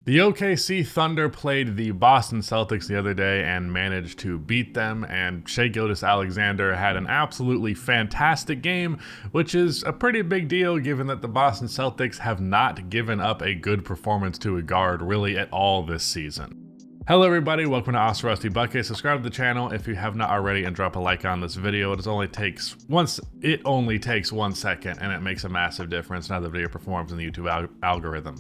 The OKC Thunder played the Boston Celtics the other day and managed to beat them, and Shai Gilgeous-Alexander had an absolutely fantastic game, which is a pretty big deal given that the Boston Celtics have not given up a good performance to a guard really at all this season. Hello everybody, welcome to Oscar Rusty Bucket. Subscribe to the channel if you have not already and drop a like on this video. It only takes 1 second and it makes a massive difference now the video performs in the YouTube algorithm.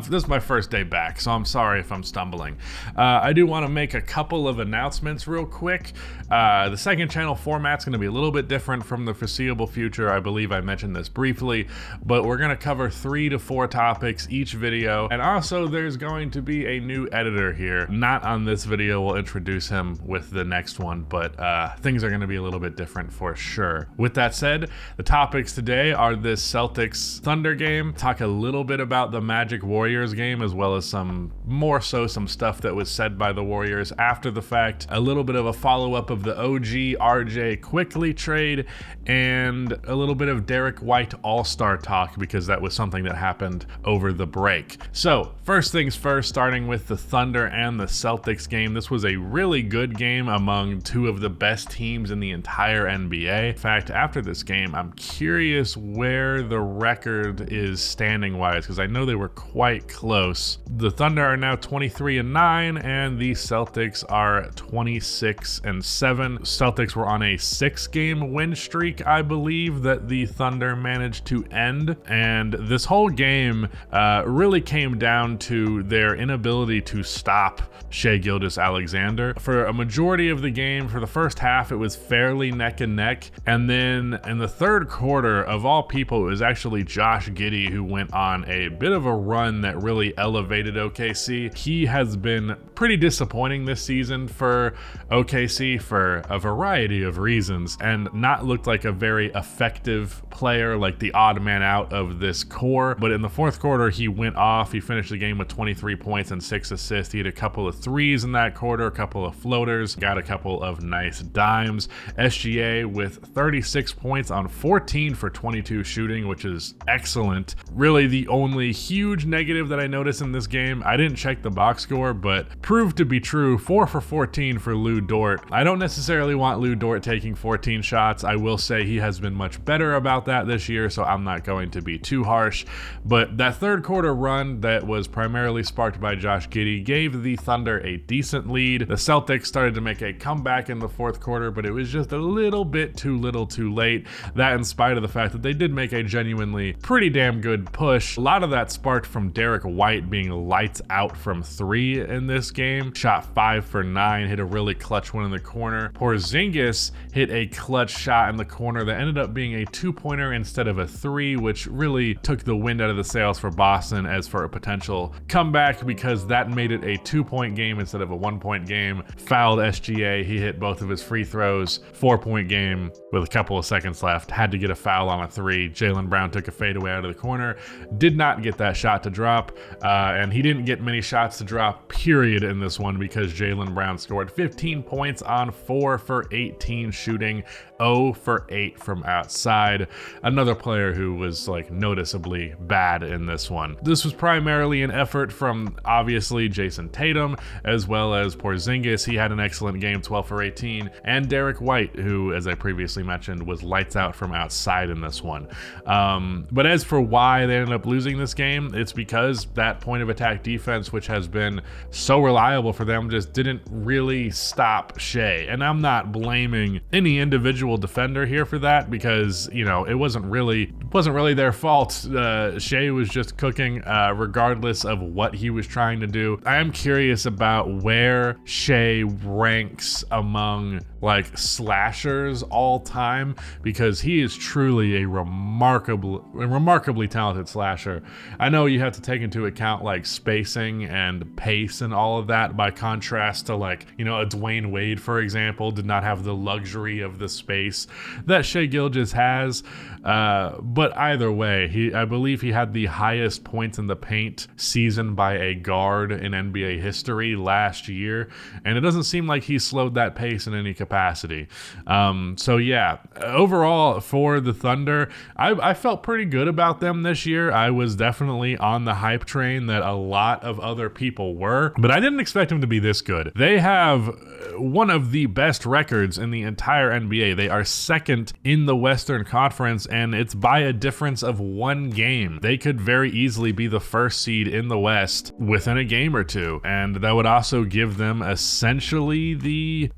This is my first day back, so I'm sorry if I'm stumbling. I do want to make a couple of announcements real quick. The second channel format's going to be a little bit different from the foreseeable future. I believe I mentioned this briefly, but we're going to cover 3 to 4 topics each video. And also there's going to be a new editor here. Not on this video, we'll introduce him with the next one, but things are going to be a little bit different for sure. With that said, the topics today are this Celtics Thunder game, talk a little bit about the Magic Warriors game, as well as some stuff that was said by the Warriors after the fact, a little bit of a follow-up of the OG RJ Quickly trade, and a little bit of Derrick White All-Star talk because that was something that happened over the break. So first things first, starting with the Thunder and the Celtics game. This was a really good game among 2 of the best teams in the entire NBA. In fact, after this game, I'm curious where the record is standing wise, because I know they were quite close. The Thunder are now 23-9 and the Celtics are 26-7. Celtics were on a 6-game win streak, I believe, that the Thunder managed to end, and this whole game really came down to their inability to stop Shai Gilgeous-Alexander. For a majority of the game, for the first half, it was fairly neck and neck, and then in the third quarter, of all people, it was actually Josh Giddey who went on a bit of a run that really elevated OKC. He has been pretty disappointing this season for OKC for a variety of reasons, and not looked like a very effective player, like the odd man out of this core. But in the fourth quarter, he went off. He finished the game with 23 points and 6 assists. He had a couple of threes in that quarter, a couple of floaters, got a couple of nice dimes. SGA with 36 points on 14 for 22 shooting, which is excellent. Really the only huge negative that I noticed in this game, I didn't check the box score, but proved to be true, 4 for 14 for Lu Dort. I don't necessarily want Lu Dort taking 14 shots. I will say he has been much better about that this year, so I'm not going to be too harsh. But that third quarter run that was primarily sparked by Josh Giddey gave the Thunder a decent lead. The Celtics started to make a comeback in the fourth quarter, but it was just a little bit too little too late. That in spite of the fact that they did make a genuinely pretty damn good push. A lot of that sparked from Derrick White being lights out from 3 in this game. Shot 5 for 9, hit a really clutch one in the corner. Porzingis hit a clutch shot in the corner that ended up being a 2-pointer instead of a 3, which really took the wind out of the sails for Boston as for a potential comeback, because that made it a 2-point game instead of a 1-point game. Fouled SGA, he hit both of his free throws. 4-point game with a couple of seconds left, had to get a foul on a 3. Jaylen Brown took a fadeaway out of the corner, did not get that shot to drop, and he didn't get many shots to drop period in this one, because Jaylen Brown scored 15 points on 4 for 18 shooting, 0 for 8 from outside. Another player who was like noticeably bad in this one. This was primarily an effort from obviously Jason Tatum as well as Porzingis. He had an excellent game, 12 for 18, and Derrick White, who, as I previously mentioned, was lights out from outside in this one. But as for why they ended up losing this game, it's because that point of attack defense, which has been so reliable for them, just didn't really stop Shai. And I'm not blaming any individual defender here for that, because, you know, it wasn't really their fault. Shai was just cooking regardless of what he was trying to do. I am curious about where Shai ranks among like slashers all time, because he is truly a remarkably talented slasher. I know you have to take into account like spacing and pace and all of that, by contrast to, like, you know, a Dwayne Wade, for example, did not have the luxury of the space that Shai Gilgeous has. But either way, I believe he had the highest points in the paint season by a guard in NBA history last year, and it doesn't seem like he slowed that pace in any capacity capacity. So yeah, overall for the Thunder, I felt pretty good about them this year. I was definitely on the hype train that a lot of other people were, but I didn't expect them to be this good. They have one of the best records in the entire NBA. They are second in the Western Conference, and it's by a difference of 1 game. They could very easily be the first seed in the West within a game or two, and that would also give them essentially the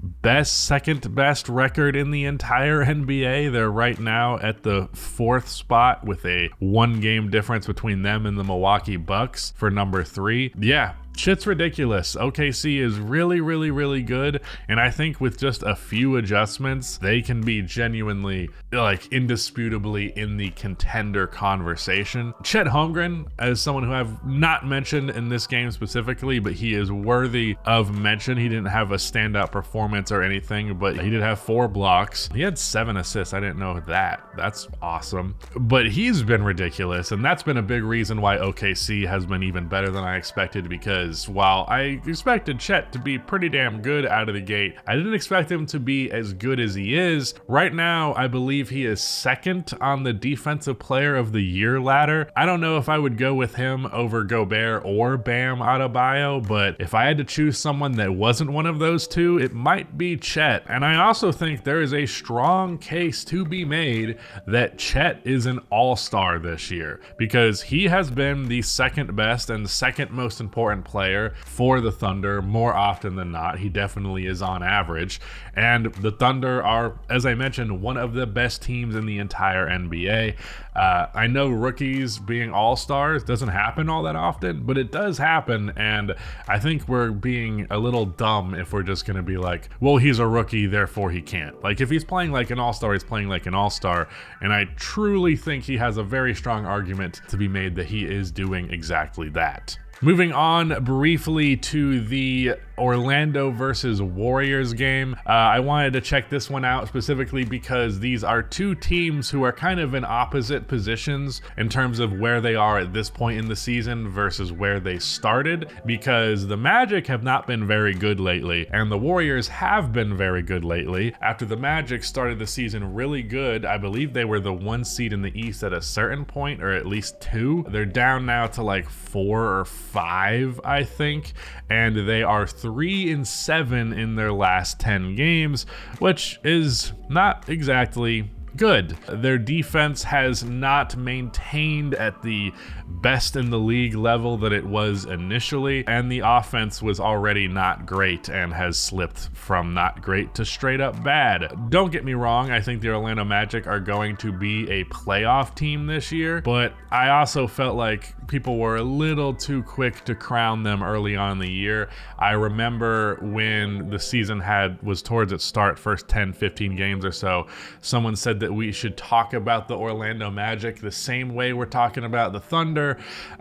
second best record in the entire NBA. They're right now at the 4th spot with a 1 game difference between them and the Milwaukee Bucks for number 3. Yeah, shit's ridiculous. OKC is really, really, really good, and I think with just a few adjustments, they can be genuinely, like, indisputably in the contender conversation. Chet Holmgren, as someone who I've not mentioned in this game specifically, but he is worthy of mention. He didn't have a standout performance or anything, but he did have 4 blocks. He had 7 assists. I didn't know that. That's awesome. But he's been ridiculous, and that's been a big reason why OKC has been even better than I expected, because while I expected Chet to be pretty damn good out of the gate, I didn't expect him to be as good as he is. Right now, I believe he is second on the Defensive Player of the Year ladder. I don't know if I would go with him over Gobert or Bam Adebayo, but if I had to choose someone that wasn't one of those two, it might be Chet. And I also think there is a strong case to be made that Chet is an all-star this year, because he has been the second best and second most important player for the Thunder more often than not. He definitely is on average, and the Thunder are, as I mentioned, one of the best teams in the entire NBA. I know rookies being all-stars doesn't happen all that often, but it does happen, and I think we're being a little dumb if we're just going to be like, well, he's a rookie, therefore he can't. Like, if he's playing like an all-star, he's playing like an all-star, and I truly think he has a very strong argument to be made that he is doing exactly that. Moving on briefly to the Orlando versus Warriors game. I wanted to check this one out specifically because these are two teams who are kind of in opposite positions in terms of where they are at this point in the season versus where they started, because the Magic have not been very good lately and the Warriors have been very good lately. After the Magic started the season really good, I believe they were the 1 seed in the East at a certain point, or at least 2. They're down now to like 4 or 5, I think, and they are 3-7 in their last 10 games, which is not exactly good. Their defense has not maintained at the best in the league level that it was initially, and the offense was already not great and has slipped from not great to straight up bad. Don't get me wrong, I think the Orlando Magic are going to be a playoff team this year, but I also felt like people were a little too quick to crown them early on in the year. I remember when the season was towards its start, first 10-15 games or so, someone said that we should talk about the Orlando Magic the same way we're talking about the Thunder.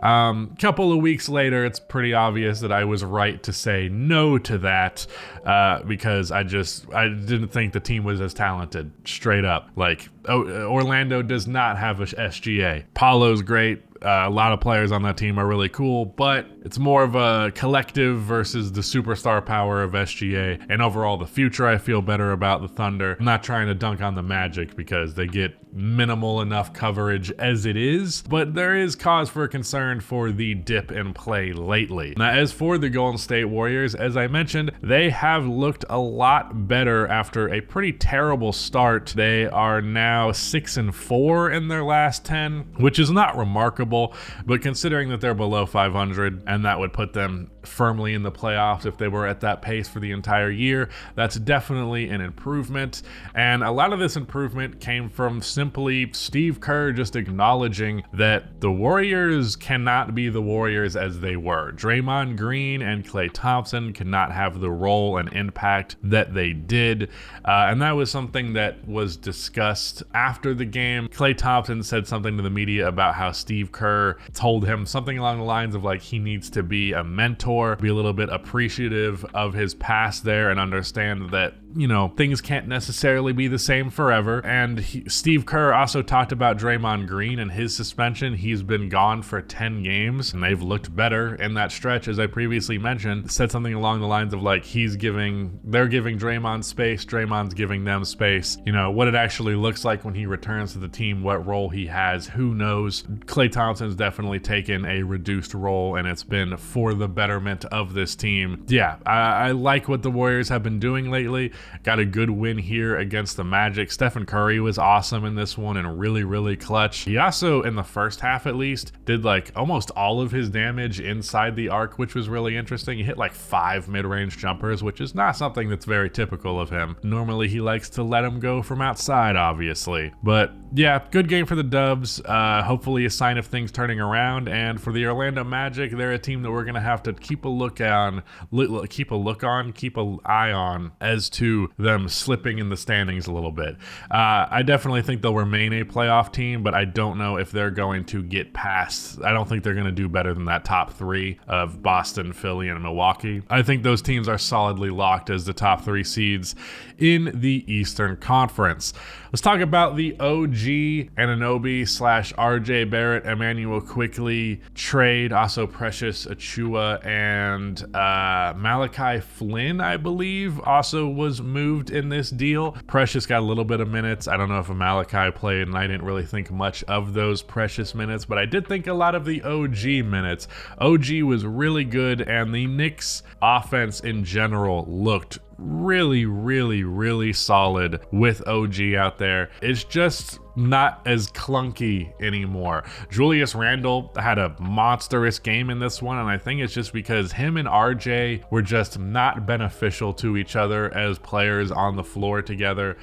Couple of weeks later, it's pretty obvious that I was right to say no to that, because I didn't think the team was as talented, straight up. Like, Orlando does not have a SGA. Paolo's great. A lot of players on that team are really cool, but it's more of a collective versus the superstar power of SGA. And overall, the future, I feel better about the Thunder. I'm not trying to dunk on the Magic because they get minimal enough coverage as it is, but there is cause for concern for the dip in play lately. Now, as for the Golden State Warriors, as I mentioned, they have looked a lot better after a pretty terrible start. They are now 6-4 in their last 10, which is not remarkable, but considering that they're below 500 and that would put them firmly in the playoffs if they were at that pace for the entire year, that's definitely an improvement. And a lot of this improvement came from simply Steve Kerr just acknowledging that the Warriors cannot be the Warriors as they were. Draymond Green and Klay Thompson cannot have the role and impact that they did, and that was something that was discussed after the game. Klay Thompson said something to the media about how Steve Kerr told him something along the lines of like he needs to be a mentor core, be a little bit appreciative of his past there and understand that, you know, things can't necessarily be the same forever. And Steve Kerr also talked about Draymond Green and his suspension. He's been gone for 10 games and they've looked better in that stretch, as I previously mentioned. Said something along the lines of like, they're giving Draymond space, Draymond's giving them space. You know, what it actually looks like when he returns to the team, what role he has, who knows. Klay Thompson's definitely taken a reduced role and it's been for the betterment of this team. Yeah, I like what the Warriors have been doing lately. Got a good win here against the Magic. Stephen Curry was awesome in this one and really, really clutch. He also, in the first half at least, did like almost all of his damage inside the arc, which was really interesting. He hit like 5 mid-range jumpers, which is not something that's very typical of him. Normally he likes to let them go from outside, obviously. But yeah, good game for the Dubs. Hopefully a sign of things turning around. And for the Orlando Magic, they're a team that we're going to have to keep an eye on as to them slipping in the standings a little bit. I definitely think they'll remain a playoff team, but I don't know if they're going to get past. I don't think they're going to do better than that top 3 of Boston, Philly, and Milwaukee. I think those teams are solidly locked as the top 3 seeds in the Eastern Conference. Let's talk about the OG Anunoby / RJ Barrett, Emmanuel Quickley trade. Also Precious Achiuwa and Malachi Flynn, I believe, also was moved in this deal. Precious got a little bit of minutes. I don't know if Malachi played, and I didn't really think much of those Precious minutes, but I did think a lot of the OG minutes. OG was really good, and the Knicks offense in general looked really, really, really solid with OG out there. It's just not as clunky anymore. Julius Randle had a monstrous game in this one, and I think it's just because him and RJ were just not beneficial to each other as players on the floor together.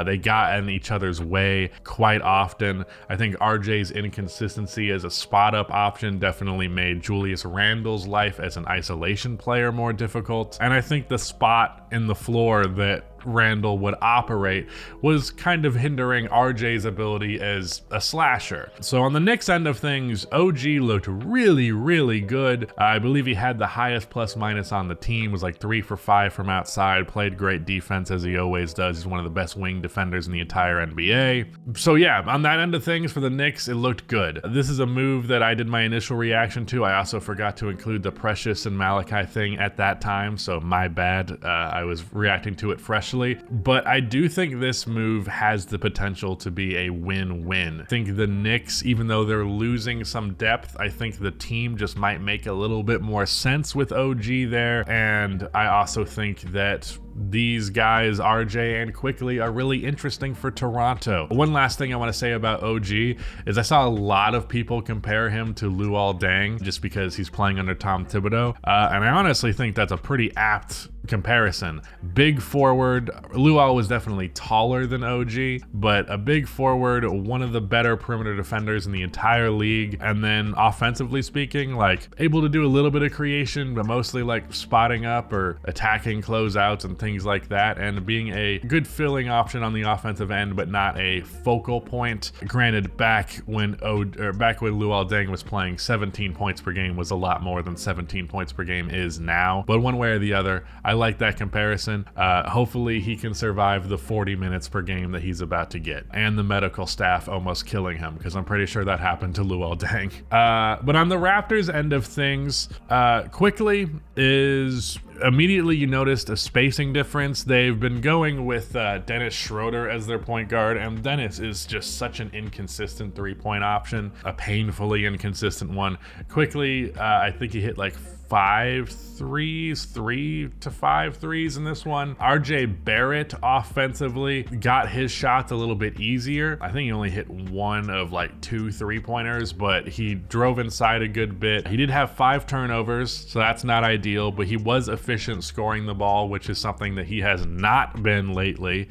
They got in each other's way quite often. I think RJ's inconsistency as a spot-up option definitely made Julius Randle's life as an isolation player more difficult, and I think the spot in the floor that Randle would operate was kind of hindering RJ's ability as a slasher. So on the Knicks end of things, OG looked really, really good. I believe he had the highest plus minus on the team, was like 3 for 5 from outside, played great defense as he always does. He's one of the best wing defenders in the entire NBA. So yeah, on that end of things for the Knicks, it looked good. This is a move that I did my initial reaction to. I also forgot to include the Precious and Malachi thing at that time, so my bad. I was reacting to it fresh. But I do think this move has the potential to be a win-win. I think the Knicks, even though they're losing some depth, I think the team just might make a little bit more sense with OG there. And I also think that these guys, RJ and Quickley, are really interesting for Toronto. One last thing I want to say about OG is I saw a lot of people compare him to Luol Deng just because he's playing under Tom Thibodeau. And I honestly think that's a pretty apt comparison. Big forward. Luol was definitely taller than OG, but a big forward, one of the better perimeter defenders in the entire league. And then offensively speaking, like able to do a little bit of creation, but mostly like spotting up or attacking closeouts and things like that, and being a good filling option on the offensive end, but not a focal point. Granted, back when Luol Deng was playing, 17 points per game was a lot more than 17 points per game is now. But one way or the other, I like that comparison. Hopefully he can survive the 40 minutes per game that he's about to get, and the medical staff almost killing him, because I'm pretty sure that happened to Luol Deng. But on the Raptors end of things, Quickley is immediately you noticed a spacing difference. They've been going with Dennis Schroeder as their point guard, and Dennis is just such an inconsistent three-point option, a painfully inconsistent one. Quickley, I think he hit like 3 to 5 threes in this one. RJ Barrett offensively got his shots a little bit easier. I think he only hit 1 of like 2 3-pointers, but he drove inside a good bit. He did have 5 turnovers, so that's not ideal, but he was efficient scoring the ball, which is something that he has not been lately.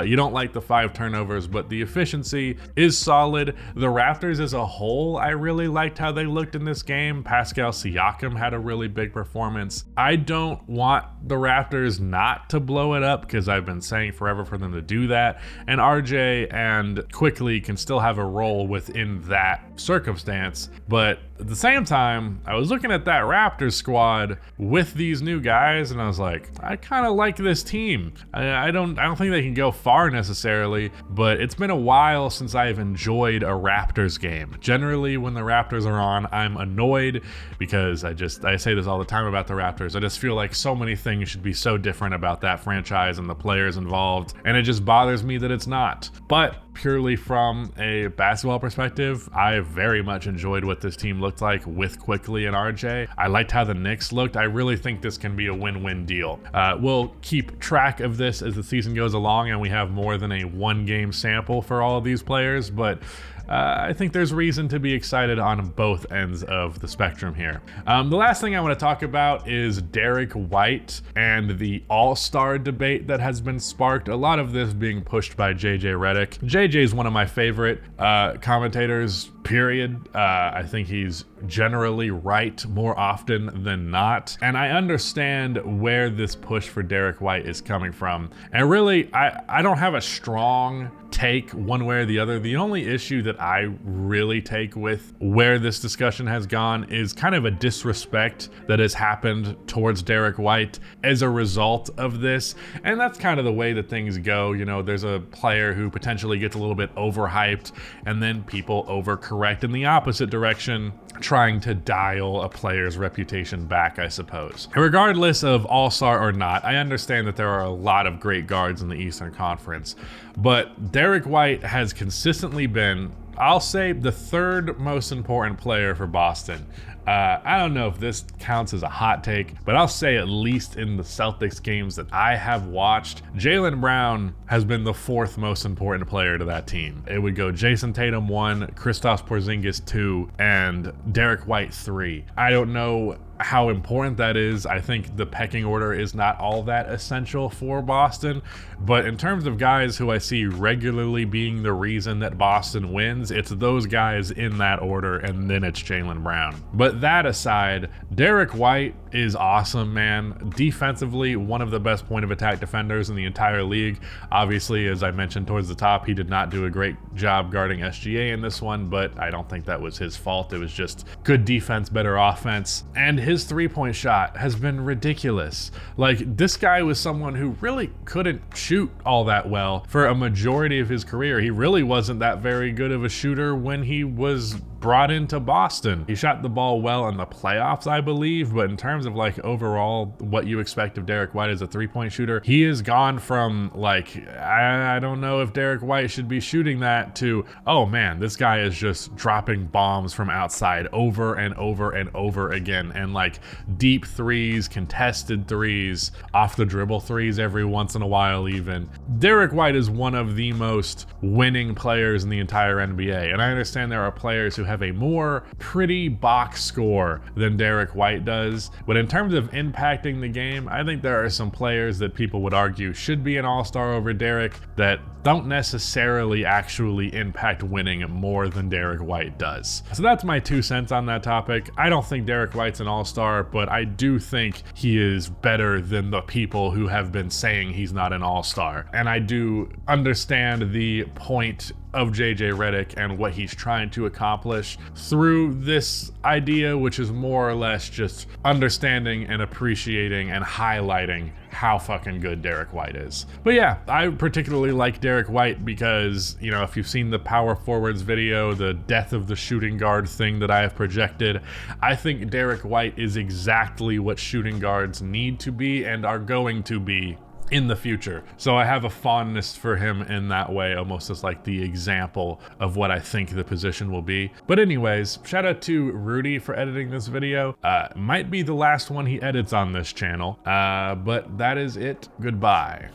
You don't like the 5 turnovers, but the efficiency is solid. The Raptors as a whole, I really liked how they looked in this game. Pascal Siakam had a really big performance. I don't want the Raptors not to blow it up, because I've been saying forever for them to do that. And RJ and Quickley can still have a role within that circumstance, but at the same time, I was looking at that Raptors squad with these new guys, and I was like, I kind of like this team. I don't think they can go far necessarily, but it's been a while since I've enjoyed a Raptors game. Generally, when the Raptors are on, I'm annoyed because I say this all the time about the Raptors. I just feel like so many things should be so different about that franchise and the players involved, and it just bothers me that it's not. But purely from a basketball perspective, I very much enjoyed what this team looked like with Quickly and RJ. I liked how the Knicks looked. I really think this can be a win-win deal. We'll keep track of this as the season goes along and we have more than a one-game sample for all of these players, but I think there's reason to be excited on both ends of the spectrum here. The last thing I want to talk about is Derrick White and the All-Star debate that has been sparked. A lot of this being pushed by JJ Redick. JJ is one of my favorite commentators, period. I think he's generally right more often than not. And I understand where this push for Derrick White is coming from. And really, I don't have a strong take one way or the other. The only issue that I really take with where this discussion has gone is kind of a disrespect that has happened towards Derrick White as a result of this. And that's kind of the way that things go. You know, there's a player who potentially gets a little bit overhyped and then people overcorrect in the opposite direction, trying to dial a player's reputation back, I suppose. Regardless of All-Star or not, I understand that there are a lot of great guards in the Eastern Conference, but Derrick White has consistently been, I'll say, the third most important player for Boston. I don't know if this counts as a hot take, but I'll say at least in the Celtics games that I have watched, Jaylen Brown has been the fourth most important player to that team. It would go Jason Tatum 1, Kristaps Porzingis 2, and Derrick White 3. I don't know how important that is. I think the pecking order is not all that essential for Boston, but in terms of guys who I see regularly being the reason that Boston wins, it's those guys in that order, and then it's Jaylen Brown. But that aside, Derrick White is awesome, man. Defensively, one of the best point of attack defenders in the entire league. Obviously, as I mentioned towards the top, he did not do a great job guarding SGA in this one, but I don't think that was his fault. It was just good defense, better offense, and his three-point shot has been ridiculous. Like, this guy was someone who really couldn't shoot all that well for a majority of his career. He really wasn't that very good of a shooter when he was brought into Boston. He shot the ball well in the playoffs, I believe, but in terms of like overall what you expect of Derrick White as a three-point shooter, he has gone from like, I don't know if Derrick White should be shooting that, to, oh man, this guy is just dropping bombs from outside over and over and over again, and like deep threes, contested threes, off the dribble threes every once in a while even. Derrick White is one of the most winning players in the entire NBA, and I understand there are players who have a more pretty box score than Derrick White does, but in terms of impacting the game, I think there are some players that people would argue should be an all-star over Derrick that don't necessarily actually impact winning more than Derrick White does. So that's my 2 cents on that topic. I don't think Derrick White's an all-star, but I do think he is better than the people who have been saying he's not an all-star. And I do understand the point of JJ Redick and what he's trying to accomplish through this idea, which is more or less just understanding and appreciating and highlighting how fucking good Derrick White is. But yeah, I particularly like Derrick White because, you know, if you've seen the power forwards video, the death of the shooting guard thing that I have projected, I think Derrick White is exactly what shooting guards need to be and are going to be in the future. So I have a fondness for him in that way, almost as like the example of what I think the position will be. But anyways, shout out to Rudy for editing this video. Might be the last one he edits on this channel, but that is it. Goodbye.